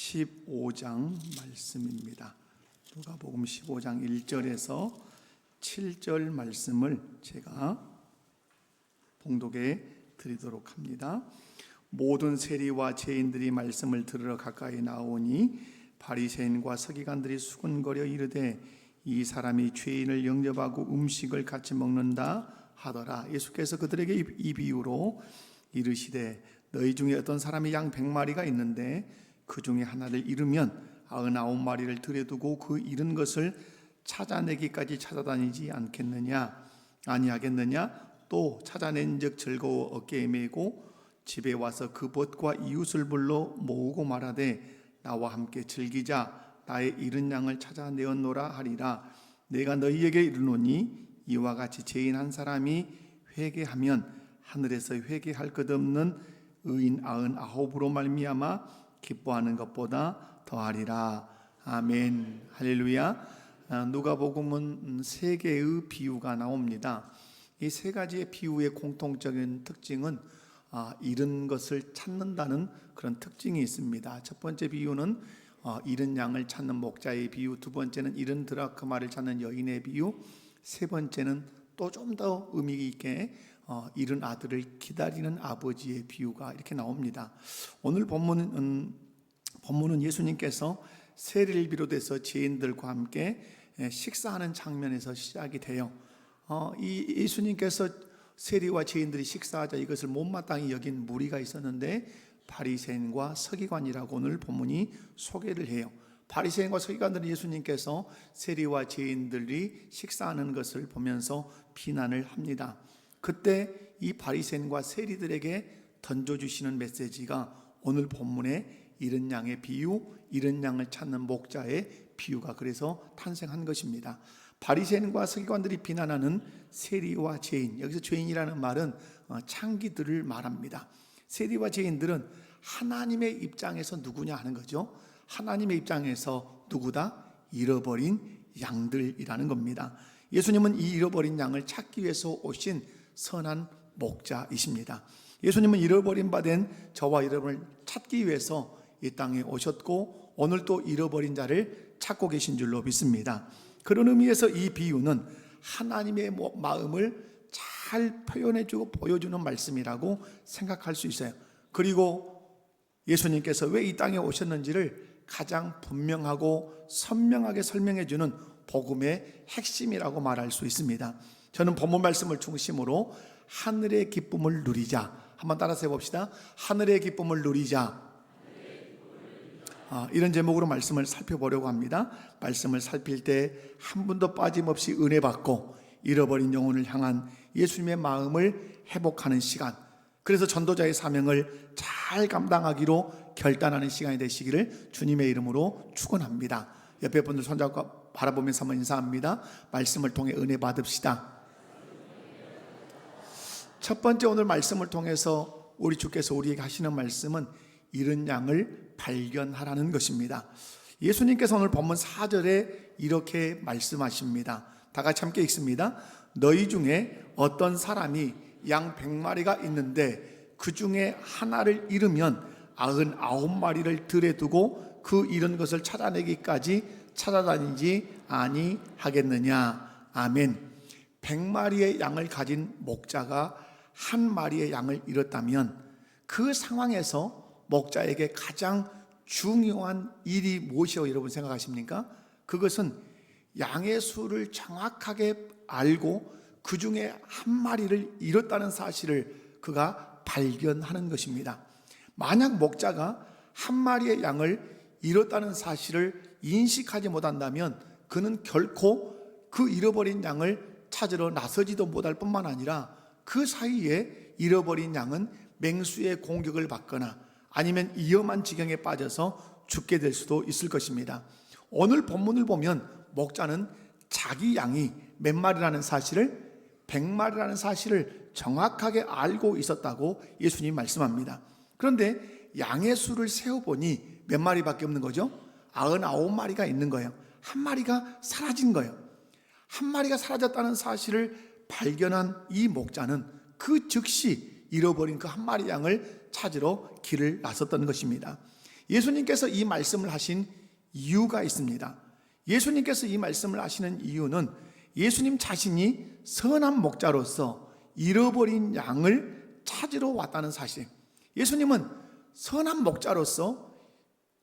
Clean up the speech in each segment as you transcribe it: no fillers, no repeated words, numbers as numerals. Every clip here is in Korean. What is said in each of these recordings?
15장 말씀입니다. 누가복음 15장 1절에서 7절 말씀을 제가 봉독해 드리도록 합니다. 모든 세리와 죄인들이 말씀을 들으러 가까이 나오니 바리새인과 서기관들이 수군거려 이르되 이 사람이 죄인을 영접하고 음식을 같이 먹는다 하더라. 예수께서 그들에게 이 비유로 이르시되 너희 중에 어떤 사람이 양 100마리가 있는데 그 중에 하나를 잃으면 99마리를 들여두고 그 잃은 것을 찾아내기까지 찾아다니지 않겠느냐 아니하겠느냐. 또 찾아낸즉 즐거워 어깨에 메고 집에 와서 그 벗과 이웃을 불러 모으고 말하되 나와 함께 즐기자. 나의 잃은 양을 찾아내었노라 하리라. 내가 너희에게 이르노니 이와 같이 죄인 한 사람이 회개하면 하늘에서 회개할 것 없는 의인 99으로 말미암아 기뻐하는 것보다 더하리라. 아멘. 할렐루야. 누가복음은 세 개의 비유가 나옵니다. 이 세 가지의 비유의 공통적인 특징은 잃은 것을 찾는다는 그런 특징이 있습니다. 첫 번째 비유는 잃은 양을 찾는 목자의 비유, 두 번째는 잃은 드라크마를 찾는 여인의 비유, 세 번째는 또 좀 더 의미 있게 잃은 아들을 기다리는 아버지의 비유가 이렇게 나옵니다. 오늘 본문은 예수님께서 세리를 비롯해서 죄인들과 함께 식사하는 장면에서 시작이 돼요. 이 예수님께서 세리와 죄인들이 식사하자 이것을 못마땅히 여긴 무리가 있었는데 바리새인과 서기관이라고 오늘 본문이 소개를 해요. 바리새인과 서기관들은 예수님께서 세리와 죄인들이 식사하는 것을 보면서 비난을 합니다. 그때 이 바리새인과 세리들에게 던져주시는 메시지가 오늘 본문의 잃은 양의 비유, 잃은 양을 찾는 목자의 비유가 그래서 탄생한 것입니다. 바리새인과 서기관들이 비난하는 세리와 죄인, 여기서 죄인이라는 말은 창기들을 말합니다. 세리와 죄인들은 하나님의 입장에서 누구냐 하는 거죠. 하나님의 입장에서 누구다? 잃어버린 양들이라는 겁니다. 예수님은 이 잃어버린 양을 찾기 위해서 오신 선한 목자이십니다. 예수님은 잃어버린 바 된 저와 여러분을 찾기 위해서 이 땅에 오셨고 오늘 또 잃어버린 자를 찾고 계신 줄로 믿습니다. 그런 의미에서 이 비유는 하나님의 마음을 잘 표현해주고 보여주는 말씀이라고 생각할 수 있어요. 그리고 예수님께서 왜 이 땅에 오셨는지를 가장 분명하고 선명하게 설명해주는 복음의 핵심이라고 말할 수 있습니다. 저는 본문 말씀을 중심으로 하늘의 기쁨을 누리자, 한번 따라서 해봅시다. 하늘의 기쁨을 누리자, 이런 제목으로 말씀을 살펴보려고 합니다. 말씀을 살필 때 한 분도 빠짐없이 은혜 받고 잃어버린 영혼을 향한 예수님의 마음을 회복하는 시간, 그래서 전도자의 사명을 잘 감당하기로 결단하는 시간이 되시기를 주님의 이름으로 축원합니다. 옆에 분들 손잡고 바라보면서 한번 인사합니다. 말씀을 통해 은혜 받읍시다. 첫 번째 오늘 말씀을 통해서 우리 주께서 우리에게 하시는 말씀은 잃은 양을 발견하라는 것입니다. 예수님께서 오늘 본문 4절에 이렇게 말씀하십니다. 다 같이 함께 읽습니다. 너희 중에 어떤 사람이 양 100마리가 있는데 그 중에 하나를 잃으면 99마리를 들에 두고 그 잃은 것을 찾아내기까지 찾아다니지 아니하겠느냐. 아멘. 100마리의 양을 가진 목자가 한 마리의 양을 잃었다면 그 상황에서 목자에게 가장 중요한 일이 무엇이라고 여러분 생각하십니까? 그것은 양의 수를 정확하게 알고 그 중에 한 마리를 잃었다는 사실을 그가 발견하는 것입니다. 만약 목자가 한 마리의 양을 잃었다는 사실을 인식하지 못한다면 그는 결코 그 잃어버린 양을 찾으러 나서지도 못할 뿐만 아니라 그 사이에 잃어버린 양은 맹수의 공격을 받거나 아니면 위험한 지경에 빠져서 죽게 될 수도 있을 것입니다. 오늘 본문을 보면 목자는 자기 양이 몇 마리라는 사실을 100마리라는 사실을 정확하게 알고 있었다고 예수님이 말씀합니다. 그런데 양의 수를 세어보니 몇 마리밖에 없는 거죠? 99마리가 있는 거예요. 한 마리가 사라진 거예요. 한 마리가 사라졌다는 사실을 발견한 이 목자는 그 즉시 잃어버린 그 한 마리 양을 찾으러 길을 나섰던 것입니다. 예수님께서 이 말씀을 하신 이유가 있습니다. 예수님께서 이 말씀을 하시는 이유는 예수님 자신이 선한 목자로서 잃어버린 양을 찾으러 왔다는 사실. 예수님은 선한 목자로서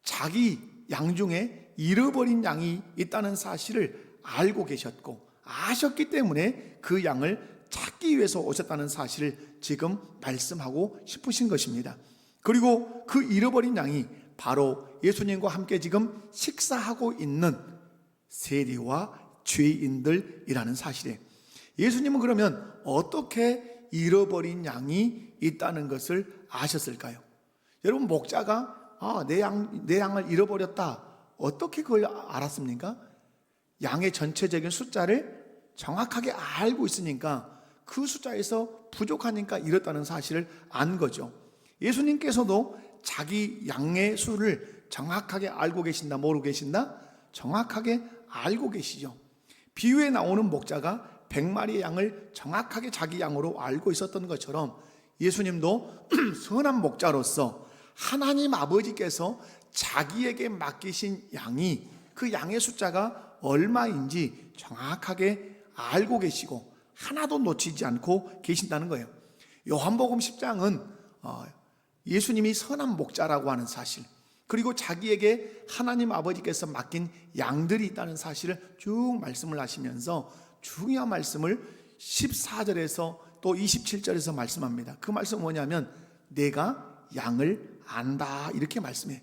자기 양 중에 잃어버린 양이 있다는 사실을 알고 계셨고 아셨기 때문에 그 양을 찾기 위해서 오셨다는 사실을 지금 말씀하고 싶으신 것입니다. 그리고 그 잃어버린 양이 바로 예수님과 함께 지금 식사하고 있는 세리와 죄인들이라는 사실이에요. 예수님은 그러면 어떻게 잃어버린 양이 있다는 것을 아셨을까요? 여러분, 목자가 내 양을 잃어버렸다, 어떻게 그걸 알았습니까? 양의 전체적인 숫자를 정확하게 알고 있으니까 그 숫자에서 부족하니까 잃었다는 사실을 안 거죠. 예수님께서도 자기 양의 수를 정확하게 알고 계신다, 모르고 계신다? 정확하게 알고 계시죠. 비유에 나오는 목자가 100마리의 양을 정확하게 자기 양으로 알고 있었던 것처럼 예수님도 선한 목자로서 하나님 아버지께서 자기에게 맡기신 양이, 그 양의 숫자가 얼마인지 정확하게 알고 계시고 하나도 놓치지 않고 계신다는 거예요. 요한복음 10장은 예수님이 선한 목자라고 하는 사실, 그리고 자기에게 하나님 아버지께서 맡긴 양들이 있다는 사실을 쭉 말씀을 하시면서 중요한 말씀을 14절에서 또 27절에서 말씀합니다. 그 말씀은 뭐냐면 내가 양을 안다, 이렇게 말씀해요.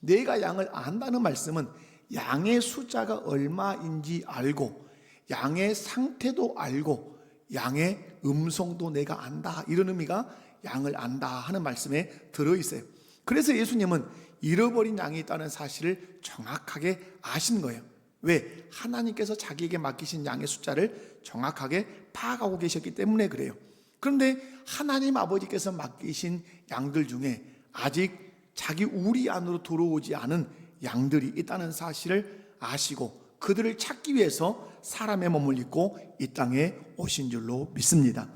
내가 양을 안다는 말씀은 양의 숫자가 얼마인지 알고 양의 상태도 알고 양의 음성도 내가 안다, 이런 의미가 양을 안다 하는 말씀에 들어있어요. 그래서 예수님은 잃어버린 양이 있다는 사실을 정확하게 아신 거예요. 왜? 하나님께서 자기에게 맡기신 양의 숫자를 정확하게 파악하고 계셨기 때문에 그래요. 그런데 하나님 아버지께서 맡기신 양들 중에 아직 자기 우리 안으로 들어오지 않은 양들이 있다는 사실을 아시고 그들을 찾기 위해서 사람의 몸을 입고 이 땅에 오신 줄로 믿습니다.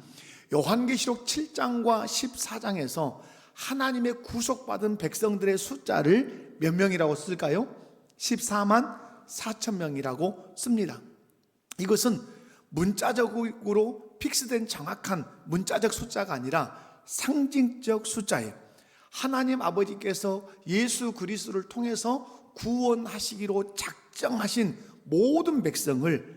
요한계시록 7장과 14장에서 하나님의 구속받은 백성들의 숫자를 몇 명이라고 쓸까요? 14만 4천 명이라고 씁니다. 이것은 문자적으로 픽스된 정확한 문자적 숫자가 아니라 상징적 숫자예요. 하나님 아버지께서 예수 그리스도를 통해서 구원하시기로 작정하신 모든 백성을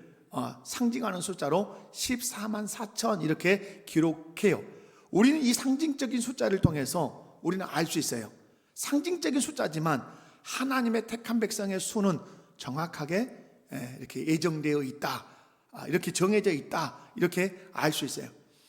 상징하는 숫자로 14만 4천 이렇게 기록해요. 우리는 이 상징적인 숫자를 통해서 우리는 알 수 있어요. 상징적인 숫자지만 하나님의 택한 백성의 수는 정확하게 이렇게 예정되어 있다, 이렇게 정해져 있다, 이렇게 알 수 있어요.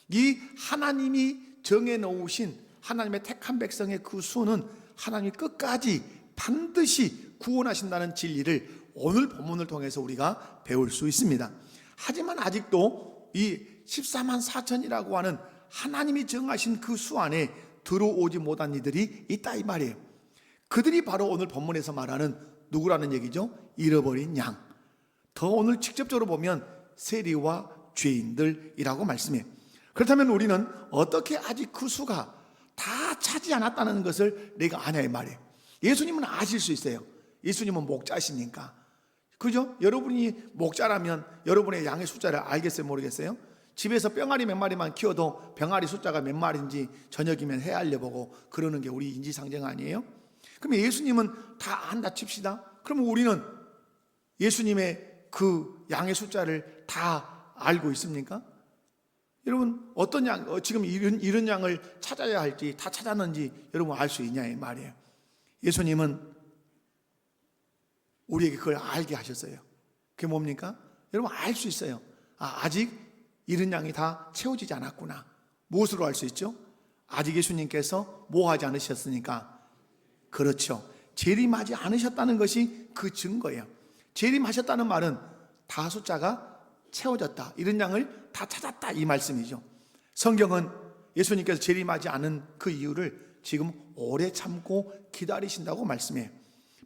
이 하나님이 정해 놓으신 하나님의 택한 백성의 그 수는 하나님이 끝까지 반드시 구원하신다는 진리를 오늘 본문을 통해서 우리가 배울 수 있습니다. 하지만 아직도 이 14만 4천이라고 하는 하나님이 정하신 그 수 안에 들어오지 못한 이들이 있다, 이 말이에요. 그들이 바로 오늘 본문에서 말하는 누구라는 얘기죠? 잃어버린 양. 더 오늘 직접적으로 보면 세리와 죄인들이라고 말씀해요. 그렇다면 우리는 어떻게 아직 그 수가 다 차지 않았다는 것을 내가 아냐, 이 말이에요. 예수님은 아실 수 있어요. 예수님은 목자시니까. 그죠? 여러분이 목자라면 여러분의 양의 숫자를 알겠어요, 모르겠어요? 집에서 병아리 몇 마리만 키워도 병아리 숫자가 몇 마리인지 저녁이면 헤아려보고 그러는 게 우리 인지상정 아니에요? 그럼 예수님은 다 안다 칩시다. 그러면 우리는 예수님의 그 양의 숫자를 다 알고 있습니까? 여러분, 어떤 양, 지금 이런 양을 찾아야 할지, 다 찾았는지 여러분 알 수 있냐, 이 말이에요. 예수님은 우리에게 그걸 알게 하셨어요. 그게 뭡니까? 여러분 알 수 있어요. 아직 이런 양이 다 채워지지 않았구나. 무엇으로 알 수 있죠? 아직 예수님께서 뭐 하지 않으셨으니까. 그렇죠. 재림하지 않으셨다는 것이 그 증거예요. 재림하셨다는 말은 다 숫자가 채워졌다, 이런 양을 다 찾았다, 이 말씀이죠. 성경은 예수님께서 재림하지 않은 그 이유를 지금 오래 참고 기다리신다고 말씀해요.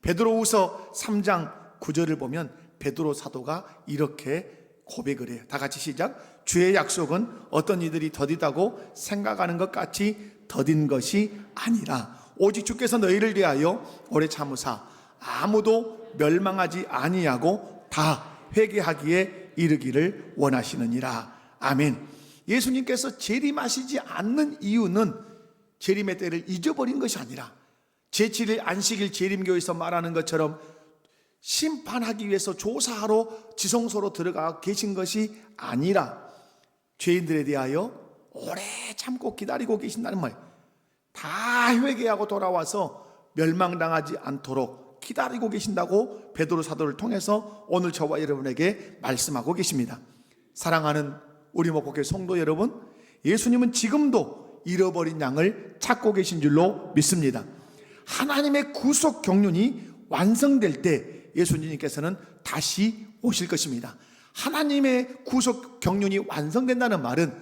베드로후서 3장 9절을 보면 베드로 사도가 이렇게 고백을 해요. 다 같이 시작. 주의 약속은 어떤 이들이 더디다고 생각하는 것 같이 더딘 것이 아니라 오직 주께서 너희를 위하여 오래 참으사 아무도 멸망하지 아니하고 다 회개하기에 이르기를 원하시느니라. 아멘. 예수님께서 재림하시지 않는 이유는 재림의 때를 잊어버린 것이 아니라 제7일 안식일 재림교에서 말하는 것처럼 심판하기 위해서 조사하러 지성소로 들어가 계신 것이 아니라 죄인들에 대하여 오래 참고 기다리고 계신다는 말, 다 회개하고 돌아와서 멸망당하지 않도록 기다리고 계신다고 베드로 사도를 통해서 오늘 저와 여러분에게 말씀하고 계십니다. 사랑하는 우리 목포교회 성도 여러분, 예수님은 지금도 잃어버린 양을 찾고 계신 줄로 믿습니다. 하나님의 구속 경륜이 완성될 때 예수님께서는 다시 오실 것입니다. 하나님의 구속 경륜이 완성된다는 말은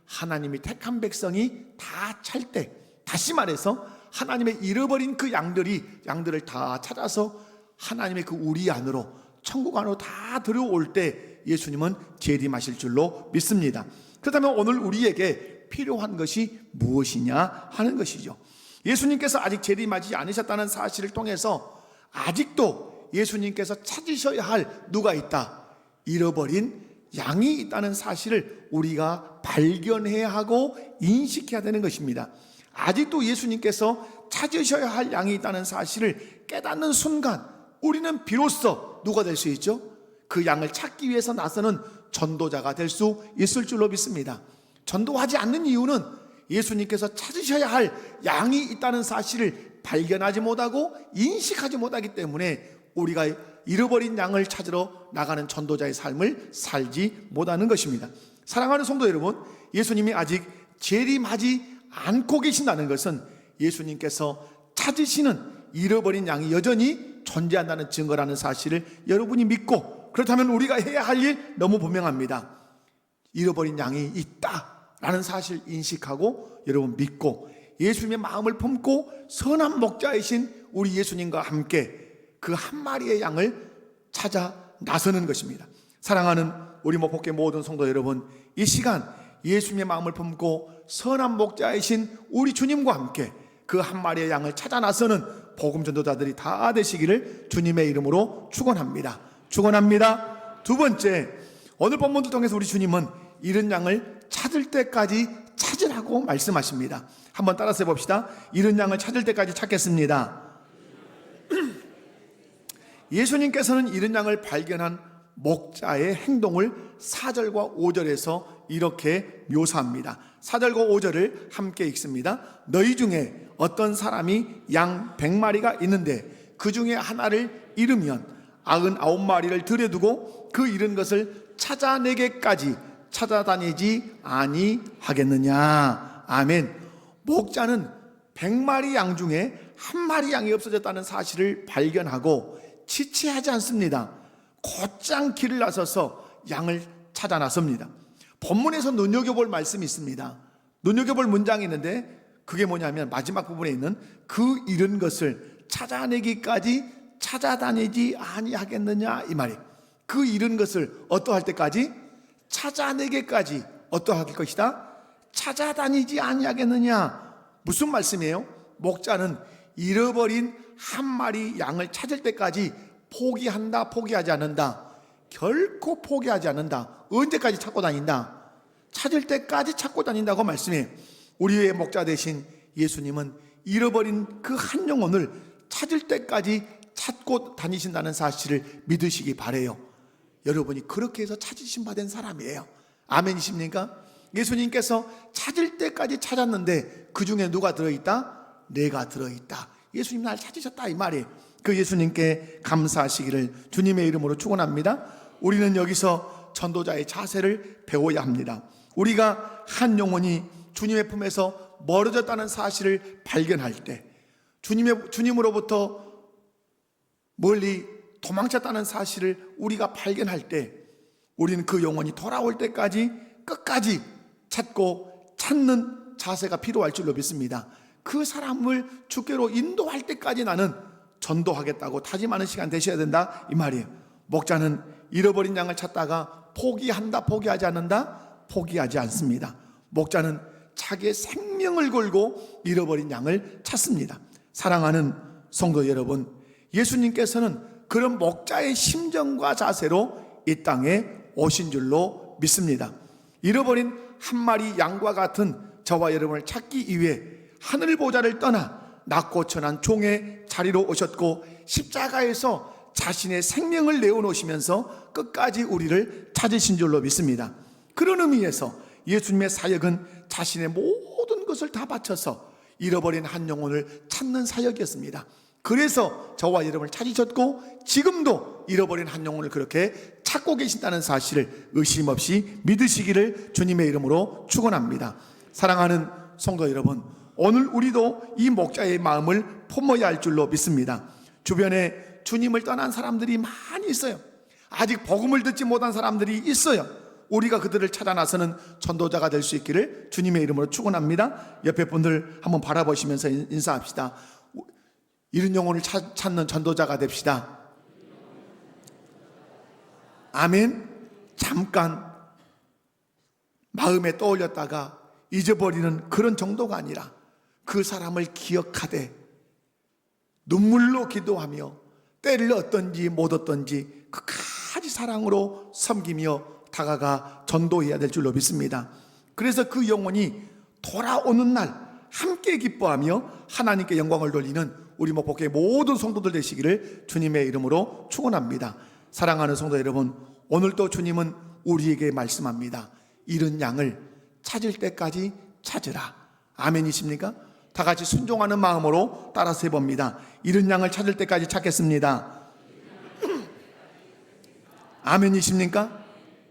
하나님이 택한 백성이 다 찰 때, 다시 말해서 하나님의 잃어버린 그 양들을 다 찾아서 하나님의 그 우리 안으로, 천국 안으로 다 들어올 때 예수님은 재림하실 줄로 믿습니다. 그렇다면 오늘 우리에게 필요한 것이 무엇이냐 하는 것이죠. 예수님께서 아직 재림하지 않으셨다는 사실을 통해서 아직도 예수님께서 찾으셔야 할 누가 있다, 잃어버린 양이 있다는 사실을 우리가 발견해야 하고 인식해야 되는 것입니다. 아직도 예수님께서 찾으셔야 할 양이 있다는 사실을 깨닫는 순간 우리는 비로소 누가 될 수 있죠? 그 양을 찾기 위해서 나서는 전도자가 될 수 있을 줄로 믿습니다. 전도하지 않는 이유는 예수님께서 찾으셔야 할 양이 있다는 사실을 발견하지 못하고 인식하지 못하기 때문에 우리가 잃어버린 양을 찾으러 나가는 전도자의 삶을 살지 못하는 것입니다. 사랑하는 성도 여러분, 예수님이 아직 재림하지 않고 계신다는 것은 예수님께서 찾으시는 잃어버린 양이 여전히 존재한다는 증거라는 사실을 여러분이 믿고, 그렇다면 우리가 해야 할 일 너무 분명합니다. 잃어버린 양이 있다라는 사실을 인식하고 여러분 믿고 예수님의 마음을 품고 선한 목자이신 우리 예수님과 함께 그 한 마리의 양을 찾아 나서는 것입니다. 사랑하는 우리 목포교회 모든 성도 여러분, 이 시간 예수님의 마음을 품고 선한 목자이신 우리 주님과 함께 그 한 마리의 양을 찾아 나서는 복음 전도자들이 다 되시기를 주님의 이름으로 축원합니다. 축원합니다. 두 번째, 오늘 본문을 통해서 우리 주님은 잃은 양을 찾을 때까지 찾으라고 말씀하십니다. 한번 따라서 해봅시다. 잃은 양을 찾을 때까지 찾겠습니다. 예수님께서는 잃은 양을 발견한 목자의 행동을 4절과 5절에서 이렇게 묘사합니다. 4절과 5절을 함께 읽습니다. 너희 중에 어떤 사람이 양 100마리가 있는데 그 중에 하나를 잃으면 99마리를 들여두고 그 잃은 것을 찾아내게까지 찾아다니지 아니하겠느냐. 아멘. 목자는 100마리 양 중에 한 마리 양이 없어졌다는 사실을 발견하고 지체하지 않습니다. 곧장 길을 나서서 양을 찾아 나섭니다. 본문에서 눈여겨볼 말씀이 있습니다. 눈여겨볼 문장이 있는데 그게 뭐냐면 마지막 부분에 있는 그 잃은 것을 찾아내기까지 찾아다니지 아니하겠느냐 이 말이에요. 그 잃은 것을 어떠할 때까지? 찾아내기까지 어떠할 것이다? 찾아다니지 아니하겠느냐. 무슨 말씀이에요? 목자는 잃어버린 한 마리 양을 찾을 때까지 포기한다, 포기하지 않는다. 결코 포기하지 않는다. 언제까지 찾고 다닌다? 찾을 때까지 찾고 다닌다고 말씀해요. 우리의 목자 되신 예수님은 잃어버린 그 한 영혼을 찾을 때까지 찾고 다니신다는 사실을 믿으시기 바라요. 여러분이 그렇게 해서 찾으신 바 된 사람이에요. 아멘이십니까? 예수님께서 찾을 때까지 찾았는데 그 중에 누가 들어있다? 내가 들어있다. 예수님 날 찾으셨다 이 말이에요. 그 예수님께 감사하시기를 주님의 이름으로 축원합니다. 우리는 여기서 전도자의 자세를 배워야 합니다. 우리가 한 영혼이 주님의 품에서 멀어졌다는 사실을 발견할 때, 주님으로부터 멀리 도망쳤다는 사실을 우리가 발견할 때, 우리는 그 영혼이 돌아올 때까지 끝까지 찾는 자세가 필요할 줄로 믿습니다. 그 사람을 주께로 인도할 때까지 나는 전도하겠다고 다짐하는 시간 되셔야 된다 이 말이에요. 목자는 잃어버린 양을 찾다가 포기한다, 포기하지 않는다? 포기하지 않습니다. 목자는 자기의 생명을 걸고 잃어버린 양을 찾습니다. 사랑하는 성도 여러분, 예수님께서는 그런 목자의 심정과 자세로 이 땅에 오신 줄로 믿습니다. 잃어버린 한 마리 양과 같은 저와 여러분을 찾기 위해 하늘 보좌를 떠나 낮고 천한 종의 자리로 오셨고 십자가에서 자신의 생명을 내어놓으시면서 끝까지 우리를 찾으신 줄로 믿습니다. 그런 의미에서 예수님의 사역은 자신의 모든 것을 다 바쳐서 잃어버린 한 영혼을 찾는 사역이었습니다. 그래서 저와 여러분을 찾으셨고 지금도 잃어버린 한 영혼을 그렇게 찾고 계신다는 사실을 의심 없이 믿으시기를 주님의 이름으로 축원합니다. 사랑하는 성도 여러분, 오늘 우리도 이 목자의 마음을 품어야 할 줄로 믿습니다. 주변에 주님을 떠난 사람들이 많이 있어요. 아직 복음을 듣지 못한 사람들이 있어요. 우리가 그들을 찾아 나서는 전도자가 될 수 있기를 주님의 이름으로 축원합니다. 옆에 분들 한번 바라보시면서 인사합시다. 이런 영혼을 찾는 전도자가 됩시다. 아멘. 잠깐 마음에 떠올렸다가 잊어버리는 그런 정도가 아니라 그 사람을 기억하되 눈물로 기도하며 때를 얻든지 못 얻든지 끝까지 사랑으로 섬기며 다가가 전도해야 될 줄로 믿습니다. 그래서 그 영혼이 돌아오는 날 함께 기뻐하며 하나님께 영광을 돌리는 우리 목복의 모든 성도들 되시기를 주님의 이름으로 축원합니다. 사랑하는 성도 여러분, 오늘도 주님은 우리에게 말씀합니다. 잃은 양을 찾을 때까지 찾으라. 아멘이십니까? 다 같이 순종하는 마음으로 따라서 해봅니다. 잃은 양을 찾을 때까지 찾겠습니다. 아멘이십니까?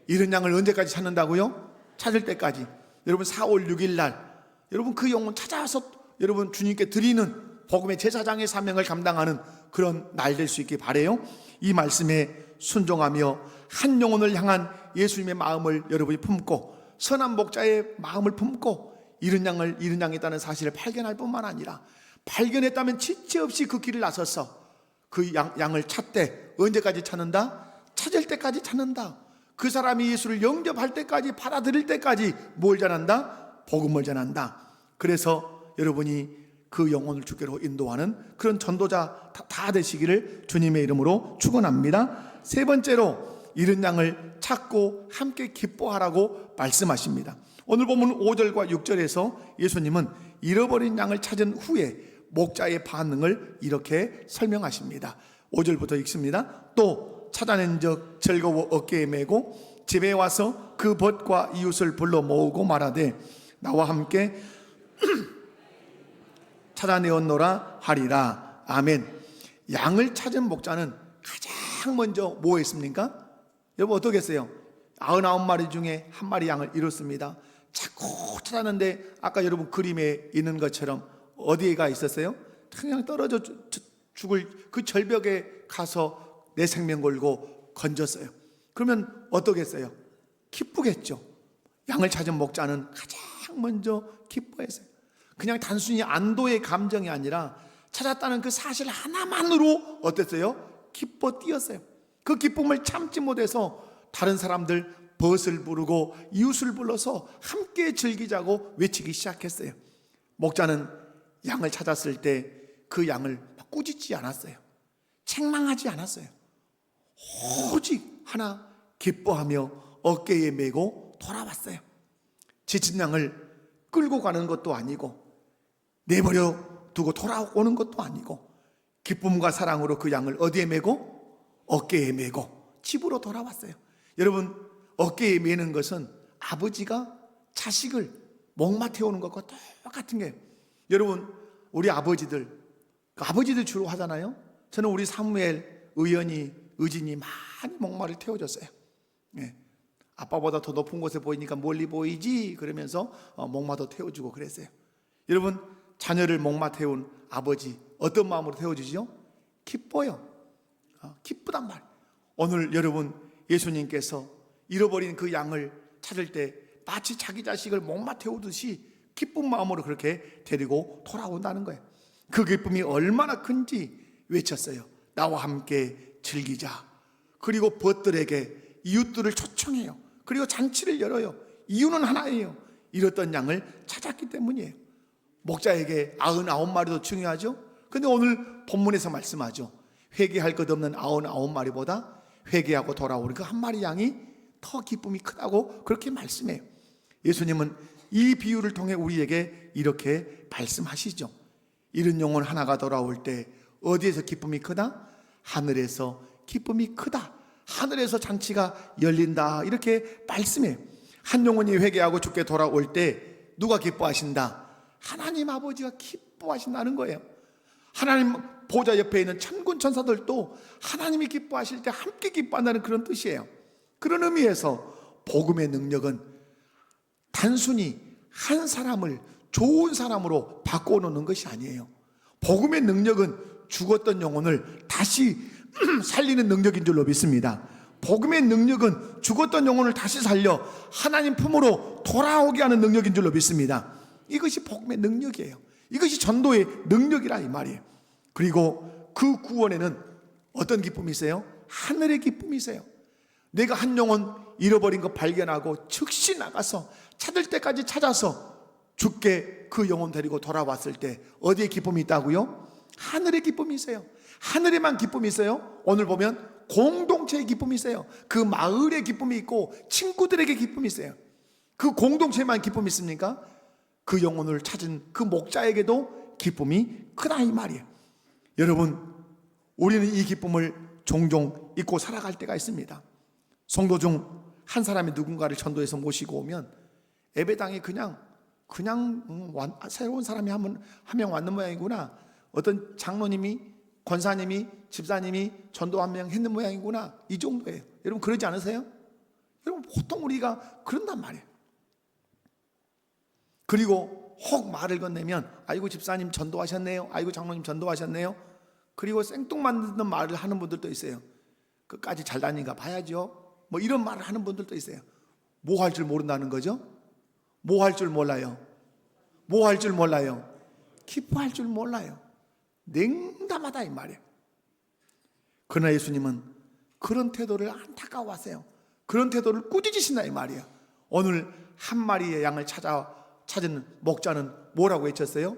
잃은 양을 언제까지 찾는다고요? 찾을 때까지. 여러분 4월 6일 날 여러분 그 영혼 찾아서 여러분 주님께 드리는 복음의 제사장의 사명을 감당하는 그런 날 될 수 있길 바라요. 이 말씀에 순종하며 한 영혼을 향한 예수님의 마음을 여러분이 품고 선한 목자의 마음을 품고 잃은 양이 있다는 사실을 발견할 뿐만 아니라 발견했다면 지체 없이 그 길을 나서서 그 양을 찾되 언제까지 찾는다? 찾을 때까지 찾는다. 그 사람이 예수를 영접할 때까지 받아들일 때까지 뭘 전한다? 복음을 전한다. 그래서 여러분이 그 영혼을 주께로 인도하는 그런 전도자 다 되시기를 주님의 이름으로 축원합니다. 세 번째로 잃은 양을 찾고 함께 기뻐하라고 말씀하십니다. 오늘 보면 5절과 6절에서 예수님은 잃어버린 양을 찾은 후에 목자의 반응을 이렇게 설명하십니다. 5절부터 읽습니다. 또 찾아낸 적 즐거워 어깨에 메고 집에 와서 그 벗과 이웃을 불러 모으고 말하되 나와 함께 찾아내었노라 하리라. 아멘. 양을 찾은 목자는 가장 먼저 뭐 했습니까? 여러분 어떻겠어요? 99마리 중에 한 마리 양을 잃었습니다. 자꾸 찾았는데 아까 여러분 그림에 있는 것처럼 어디에가 있었어요? 그냥 떨어져 죽을 그 절벽에 가서 내 생명 걸고 건졌어요. 그러면 어떻겠어요? 기쁘겠죠. 양을 찾은 목자는 가장 먼저 기뻐했어요. 그냥 단순히 안도의 감정이 아니라 찾았다는 그 사실 하나만으로 어땠어요? 기뻐 뛰었어요. 그 기쁨을 참지 못해서 다른 사람들 벗을 부르고 이웃을 불러서 함께 즐기자고 외치기 시작했어요. 목자는 양을 찾았을 때 그 양을 꾸짖지 않았어요. 책망하지 않았어요. 오직 하나 기뻐하며 어깨에 메고 돌아왔어요. 지친 양을 끌고 가는 것도 아니고 내버려 두고 돌아오는 것도 아니고 기쁨과 사랑으로 그 양을 어디에 메고? 어깨에 메고 집으로 돌아왔어요. 여러분 어깨에 메는 것은 아버지가 자식을 목마 태우는 것과 똑같은 게 여러분 우리 아버지들 주로 하잖아요. 저는 우리 사무엘 의원이 의진이 많이 목마를 태워줬어요. 네. 아빠보다 더 높은 곳에 보이니까 멀리 보이지 그러면서 목마도 태워주고 그랬어요. 여러분 자녀를 목마 태운 아버지 어떤 마음으로 태워주지요? 기뻐요. 기쁘단 말. 오늘 여러분 예수님께서 잃어버린 그 양을 찾을 때 마치 자기 자식을 목마 태우듯이 기쁜 마음으로 그렇게 데리고 돌아온다는 거예요. 그 기쁨이 얼마나 큰지 외쳤어요. 나와 함께 즐기자. 그리고 벗들에게 이웃들을 초청해요. 그리고 잔치를 열어요. 이유는 하나예요. 잃었던 양을 찾았기 때문이에요. 목자에게 99마리도 중요하죠. 근데 오늘 본문에서 말씀하죠. 회개할 것 없는 99마리보다 회개하고 돌아오는 그 한 마리 양이 더 기쁨이 크다고 그렇게 말씀해요. 예수님은 이 비유를 통해 우리에게 이렇게 말씀하시죠. 잃은 영혼 하나가 돌아올 때 어디에서 기쁨이 크다? 하늘에서 기쁨이 크다. 하늘에서 잔치가 열린다. 이렇게 말씀해요. 한 영혼이 회개하고 주께 돌아올 때 누가 기뻐하신다? 하나님 아버지가 기뻐하신다는 거예요. 하나님 보좌 옆에 있는 천군 천사들도 하나님이 기뻐하실 때 함께 기뻐한다는 그런 뜻이에요. 그런 의미에서 복음의 능력은 단순히 한 사람을 좋은 사람으로 바꿔놓는 것이 아니에요. 복음의 능력은 죽었던 영혼을 다시 살리는 능력인 줄로 믿습니다. 복음의 능력은 죽었던 영혼을 다시 살려 하나님 품으로 돌아오게 하는 능력인 줄로 믿습니다. 이것이 복음의 능력이에요. 이것이 전도의 능력이라 이 말이에요. 그리고 그 구원에는 어떤 기쁨이 있어요? 하늘의 기쁨이 있어요. 내가 한 영혼 잃어버린 거 발견하고 즉시 나가서 찾을 때까지 찾아서 주께 그 영혼 데리고 돌아왔을 때 어디에 기쁨이 있다고요? 하늘의 기쁨이 있어요. 하늘에만 기쁨이 있어요? 오늘 보면 공동체의 기쁨이 있어요. 그 마을의 기쁨이 있고 친구들에게 기쁨이 있어요. 그 공동체에만 기쁨이 있습니까? 그 영혼을 찾은 그 목자에게도 기쁨이 크다 이 말이에요. 여러분, 우리는 이 기쁨을 종종 잊고 살아갈 때가 있습니다. 성도 중 한 사람이 누군가를 전도해서 모시고 오면 예배당에 그냥 새로운 사람이 한 명 왔는 모양이구나. 어떤 장로님이, 권사님이, 집사님이 전도 한 명 했는 모양이구나. 이 정도예요. 여러분 그러지 않으세요? 여러분 보통 우리가 그런단 말이에요. 그리고 혹 말을 건네면 아이고 집사님 전도하셨네요. 아이고 장로님 전도하셨네요. 그리고 생뚱맞는 말을 하는 분들도 있어요. 끝까지 잘 다니는가 봐야죠. 뭐 이런 말을 하는 분들도 있어요. 뭐 할 줄 모른다는 거죠? 뭐 할 줄 몰라요? 뭐 할 줄 몰라요? 기뻐할 줄 몰라요. 냉담하다 이 말이에요. 그러나 예수님은 그런 태도를 안타까워하세요. 그런 태도를 꾸짖으신다 이 말이에요. 오늘 한 마리의 양을 찾은 목자는 뭐라고 외쳤어요?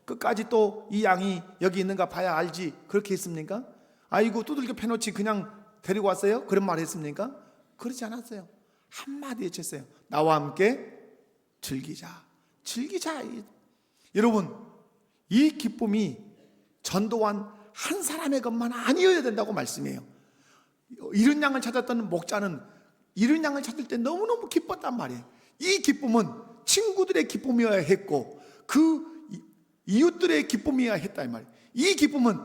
끝까지 또 이 양이 여기 있는가 봐야 알지. 그렇게 했습니까? 아이고 두들겨 패놓지 그냥 데리고 왔어요? 그런 말 했습니까? 그러지 않았어요. 한마디 외쳤어요. 나와 함께 즐기자. 즐기자. 여러분, 이 기쁨이 전도한 한 사람의 것만 아니어야 된다고 말씀해요. 잃은 양을 찾았던 목자는 잃은 양을 찾을 때 너무너무 기뻤단 말이에요. 이 기쁨은 친구들의 기쁨이어야 했고 그 이웃들의 기쁨이어야 했다 이 말이에요. 이 기쁨은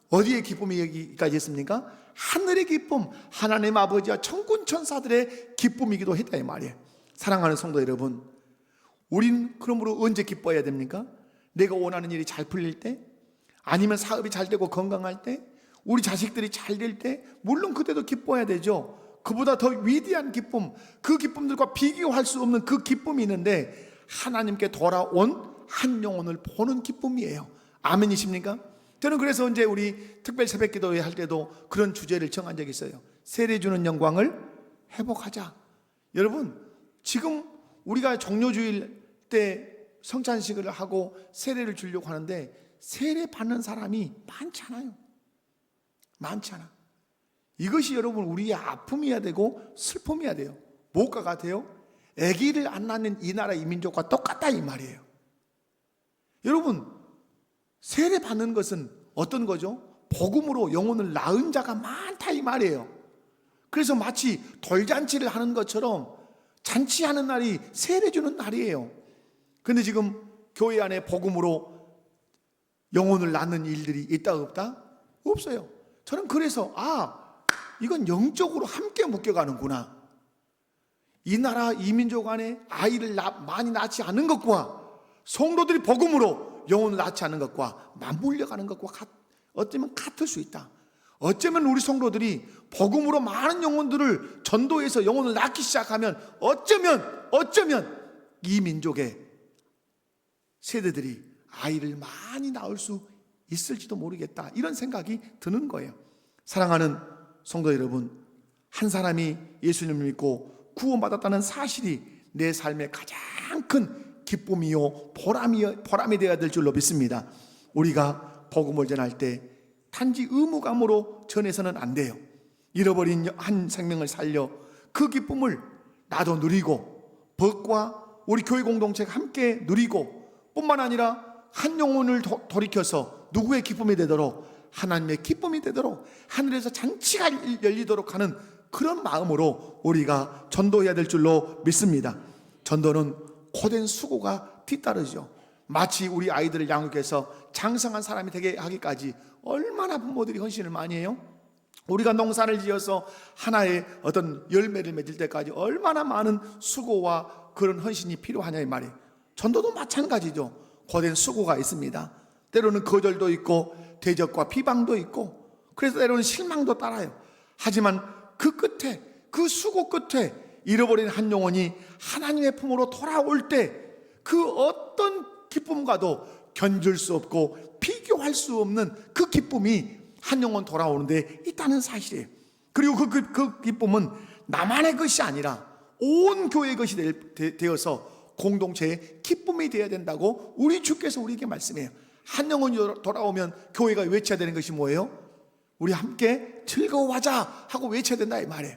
어디의 기쁨이기까지 했습니까? 하늘의 기쁨, 하나님 아버지와 천군 천사들의 기쁨이기도 했다 이 말이에요. 사랑하는 성도 여러분, 우린 그러므로 언제 기뻐해야 됩니까? 내가 원하는 일이 잘 풀릴 때, 아니면 사업이 잘 되고 건강할 때, 우리 자식들이 잘 될 때, 물론 그때도 기뻐해야 되죠. 그보다 더 위대한 기쁨, 그 기쁨들과 비교할 수 없는 그 기쁨이 있는데 하나님께 돌아온 한 영혼을 보는 기쁨이에요. 아멘이십니까? 저는 그래서 이제 우리 특별 새벽 기도회 할 때도 그런 주제를 정한 적이 있어요. 세례 주는 영광을 회복하자. 여러분, 지금 우리가 종료주일 때 성찬식을 하고 세례를 주려고 하는데 세례 받는 사람이 많지 않아요. 많지 않아. 이것이 여러분 우리의 아픔이어야 되고 슬픔이어야 돼요. 뭐가 같아요? 아기를 안 낳는 이 나라 이 민족과 똑같다 이 말이에요. 여러분, 세례 받는 것은 어떤 거죠? 복음으로 영혼을 낳은 자가 많다 이 말이에요. 그래서 마치 돌잔치를 하는 것처럼 잔치하는 날이 세례 주는 날이에요. 그런데 지금 교회 안에 복음으로 영혼을 낳는 일들이 있다 없다? 없어요. 저는 그래서 이건 영적으로 함께 묶여가는구나. 이 나라 이 민족 안에 아이를 많이 낳지 않은 것과 성도들이 복음으로 영혼을 낳지 않은 것과 맞물려가는 것과 어쩌면 같을 수 있다. 어쩌면 우리 성도들이 복음으로 많은 영혼들을 전도해서 영혼을 낳기 시작하면 어쩌면 이 민족의 세대들이 아이를 많이 낳을 수 있을지도 모르겠다. 이런 생각이 드는 거예요. 사랑하는 성도 여러분, 한 사람이 예수님을 믿고 구원받았다는 사실이 내 삶의 가장 큰 기쁨이요 보람이 되어야 될 줄로 믿습니다. 우리가 복음을 전할 때 단지 의무감으로 전해서는 안 돼요. 잃어버린 한 생명을 살려 그 기쁨을 나도 누리고 법과 우리 교회 공동체가 함께 누리고, 뿐만 아니라 한 영혼을 돌이켜서 누구의 기쁨이 되도록, 하나님의 기쁨이 되도록, 하늘에서 잔치가 열리도록 하는 그런 마음으로 우리가 전도해야 될 줄로 믿습니다. 전도는 고된 수고가 뒤따르죠. 마치 우리 아이들을 양육해서 장성한 사람이 되게 하기까지 얼마나 부모들이 헌신을 많이 해요. 우리가 농사를 지어서 하나의 어떤 열매를 맺을 때까지 얼마나 많은 수고와 그런 헌신이 필요하냐 이 말이에요. 전도도 마찬가지죠. 고된 수고가 있습니다. 때로는 거절도 있고 대적과 비방도 있고, 그래서 때로는 실망도 따라요. 하지만 그 끝에, 그 수고 끝에 잃어버린 한 영혼이 하나님의 품으로 돌아올 때 그 어떤 기쁨과도 견줄 수 없고 비교할 수 없는 그 기쁨이 한 영혼 돌아오는데 있다는 사실이에요. 그리고 그 기쁨은 나만의 것이 아니라 온 교회의 것이 되어서 공동체의 기쁨이 되어야 된다고 우리 주께서 우리에게 말씀해요. 한 영혼이 돌아오면 교회가 외쳐야 되는 것이 뭐예요? 우리 함께 즐거워하자 하고 외쳐야 된다 이 말이에요.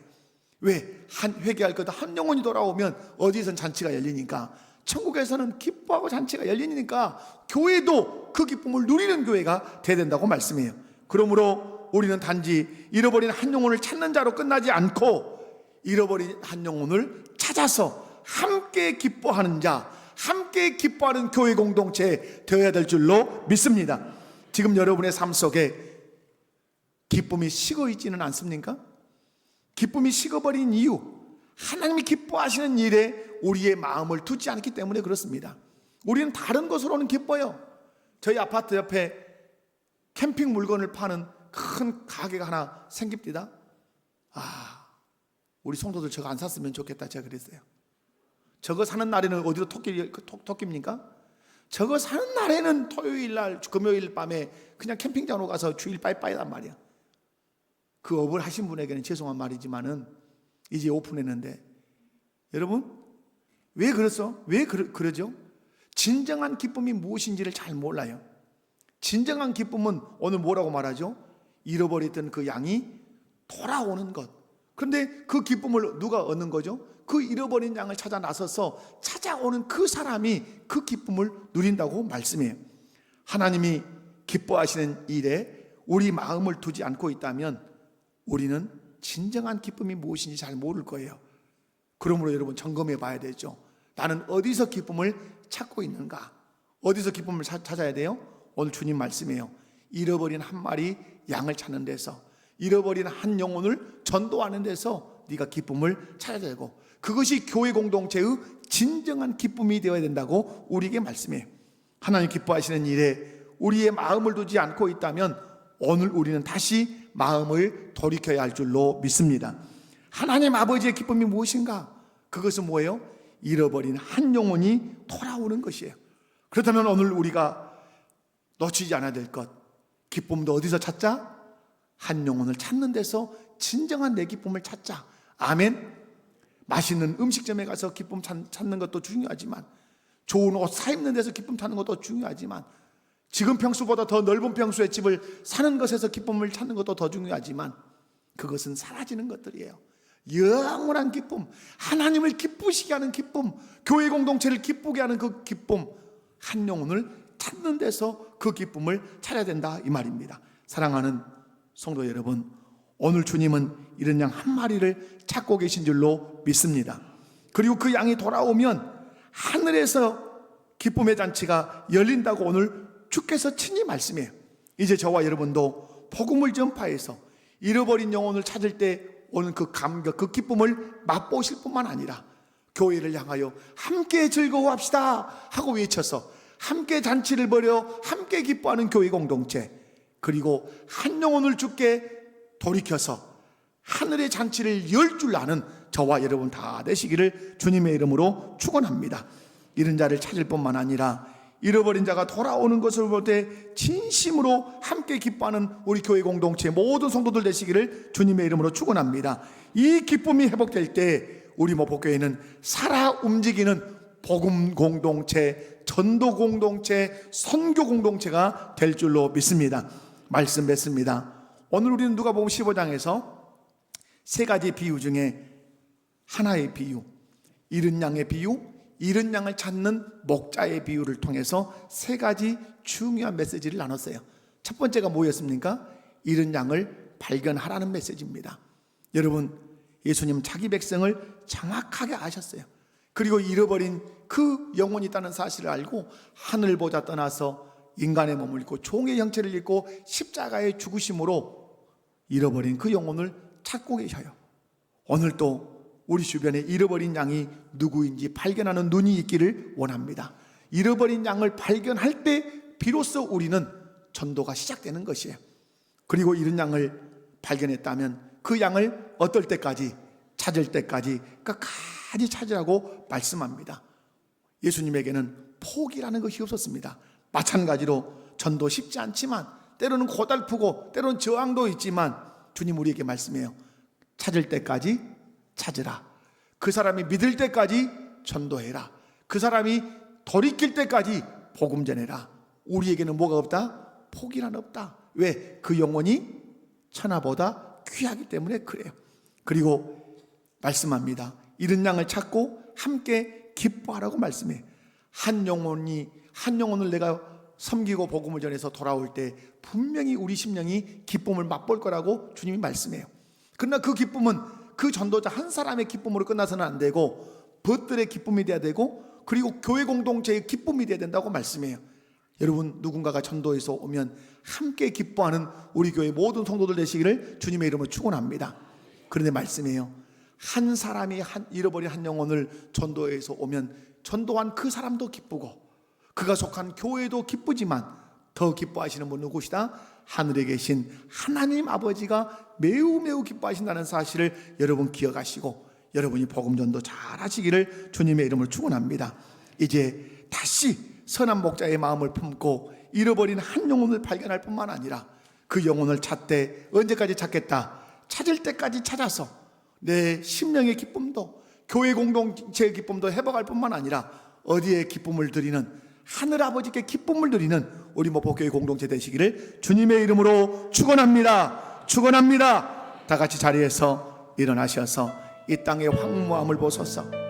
왜? 회개할 거다. 한 영혼이 돌아오면 어디선 잔치가 열리니까, 천국에서는 기뻐하고 잔치가 열리니까 교회도 그 기쁨을 누리는 교회가 되어야 된다고 말씀해요. 그러므로 우리는 단지 잃어버린 한 영혼을 찾는 자로 끝나지 않고 잃어버린 한 영혼을 찾아서 함께 기뻐하는 자, 함께 기뻐하는 교회 공동체 되어야 될 줄로 믿습니다. 지금 여러분의 삶 속에 기쁨이 식어 있지는 않습니까? 기쁨이 식어버린 이유, 하나님이 기뻐하시는 일에 우리의 마음을 두지 않기 때문에 그렇습니다. 우리는 다른 것으로는 기뻐요. 저희 아파트 옆에 캠핑 물건을 파는 큰 가게가 하나 생깁니다. 우리 성도들 저거 안 샀으면 좋겠다 제가 그랬어요. 저거 사는 날에는 어디로 토끼입니까? 저거 사는 날에는 토요일 날, 금요일 밤에 그냥 캠핑장으로 가서 주일 빠이빠이란 말이야. 그 업을 하신 분에게는 죄송한 말이지만은 이제 오픈했는데, 여러분 왜 그랬어? 왜 그러죠? 진정한 기쁨이 무엇인지를 잘 몰라요. 진정한 기쁨은 오늘 뭐라고 말하죠? 잃어버렸던 그 양이 돌아오는 것. 그런데 그 기쁨을 누가 얻는 거죠? 그 잃어버린 양을 찾아 나서서 찾아오는 그 사람이 그 기쁨을 누린다고 말씀해요. 하나님이 기뻐하시는 일에 우리 마음을 두지 않고 있다면 우리는 진정한 기쁨이 무엇인지 잘 모를 거예요. 그러므로 여러분 점검해 봐야 되죠. 나는 어디서 기쁨을 찾고 있는가? 어디서 기쁨을 찾아야 돼요? 오늘 주님 말씀이에요. 잃어버린 한 마리 양을 찾는 데서, 잃어버린 한 영혼을 전도하는 데서 네가 기쁨을 찾아야 되고, 그것이 교회 공동체의 진정한 기쁨이 되어야 된다고 우리에게 말씀해요. 하나님 기뻐하시는 일에 우리의 마음을 두지 않고 있다면 오늘 우리는 다시 마음을 돌이켜야 할 줄로 믿습니다. 하나님 아버지의 기쁨이 무엇인가? 그것은 뭐예요? 잃어버린 한 영혼이 돌아오는 것이에요. 그렇다면 오늘 우리가 놓치지 않아야 될 것, 기쁨도 어디서 찾자? 한 영혼을 찾는 데서 진정한 내 기쁨을 찾자. 아멘. 맛있는 음식점에 가서 기쁨 찾는 것도 중요하지만, 좋은 옷 사 입는 데서 기쁨 찾는 것도 중요하지만, 지금 평수보다 더 넓은 평수의 집을 사는 것에서 기쁨을 찾는 것도 더 중요하지만, 그것은 사라지는 것들이에요. 영원한 기쁨, 하나님을 기쁘시게 하는 기쁨, 교회 공동체를 기쁘게 하는 그 기쁨, 한 영혼을 찾는 데서 그 기쁨을 찾아야 된다 이 말입니다. 사랑하는 성도 여러분, 오늘 주님은 이런 양 한 마리를 찾고 계신 줄로 믿습니다. 그리고 그 양이 돌아오면 하늘에서 기쁨의 잔치가 열린다고 오늘 주께서 친히 말씀해요. 이제 저와 여러분도 복음을 전파해서 잃어버린 영혼을 찾을 때 오는 그 감격, 그 기쁨을 맛보실 뿐만 아니라 교회를 향하여 함께 즐거워합시다 하고 외쳐서 함께 잔치를 벌여 함께 기뻐하는 교회 공동체, 그리고 한 영혼을 주께 돌이켜서 하늘의 잔치를 열 줄 아는 저와 여러분 다 되시기를 주님의 이름으로 축원합니다. 이런 자를 찾을 뿐만 아니라 잃어버린 자가 돌아오는 것을 볼 때 진심으로 함께 기뻐하는 우리 교회 공동체 모든 성도들 되시기를 주님의 이름으로 축원합니다. 이 기쁨이 회복될 때 우리 목포교회는 살아 움직이는 복음 공동체, 전도 공동체, 선교 공동체가 될 줄로 믿습니다. 말씀 맺습니다. 오늘 우리는 누가복음 15장에서 세 가지 비유 중에 하나의 비유, 잃은 양의 비유, 잃은 양을 찾는 목자의 비유를 통해서 세 가지 중요한 메시지를 나눴어요. 첫 번째가 뭐였습니까? 잃은 양을 발견하라는 메시지입니다. 여러분, 예수님 자기 백성을 정확하게 아셨어요. 그리고 잃어버린 그 영혼이 있다는 사실을 알고 하늘보다 떠나서 인간의 몸을 입고 종의 형체를 입고 십자가의 죽으심으로 잃어버린 그 영혼을 찾고 계셔요. 오늘도 우리 주변에 잃어버린 양이 누구인지 발견하는 눈이 있기를 원합니다. 잃어버린 양을 발견할 때 비로소 우리는 전도가 시작되는 것이에요. 그리고 잃은 양을 발견했다면 그 양을 어떨 때까지? 찾을 때까지 끝까지 찾으라고 말씀합니다. 예수님에게는 포기라는 것이 없었습니다. 마찬가지로 전도 쉽지 않지만 때로는 고달프고 때로는 저항도 있지만 주님 우리에게 말씀해요. 찾을 때까지 찾으라. 그 사람이 믿을 때까지 전도해라. 그 사람이 돌이킬 때까지 복음 전해라. 우리에게는 뭐가 없다? 포기란 없다. 왜? 그 영혼이 천하보다 귀하기 때문에 그래요. 그리고 말씀합니다. 잃은 양을 찾고 함께 기뻐하라고 말씀해. 한 영혼을 내가 섬기고 복음을 전해서 돌아올 때 분명히 우리 심령이 기쁨을 맛볼 거라고 주님이 말씀해요. 그러나 그 기쁨은 그 전도자 한 사람의 기쁨으로 끝나서는 안 되고 벗들의 기쁨이 돼야 되고 그리고 교회 공동체의 기쁨이 돼야 된다고 말씀해요. 여러분, 누군가가 전도에서 오면 함께 기뻐하는 우리 교회 모든 성도들 되시기를 주님의 이름으로 축원합니다. 그런데 말씀해요. 한 사람이 잃어버린 한 영혼을 전도해서 오면 전도한 그 사람도 기쁘고 그가 속한 교회도 기쁘지만 더 기뻐하시는 분은 누구시다? 하늘에 계신 하나님 아버지가 매우 기뻐하신다는 사실을 여러분 기억하시고 여러분이 복음 전도 잘 하시기를 주님의 이름으로 축원합니다. 이제 다시 선한 목자의 마음을 품고 잃어버린 한 영혼을 발견할 뿐만 아니라 그 영혼을 찾되 언제까지 찾겠다? 찾을 때까지 찾아서 내 심령의 기쁨도 교회 공동체의 기쁨도 회복할 뿐만 아니라 어디에 기쁨을 드리는 하늘 아버지께 기쁨을 드리는 우리 목포교회 공동체 되시기를 주님의 이름으로 축원합니다. 축원합니다. 다 같이 자리에서 일어나셔서 이 땅의 황무함을 보소서.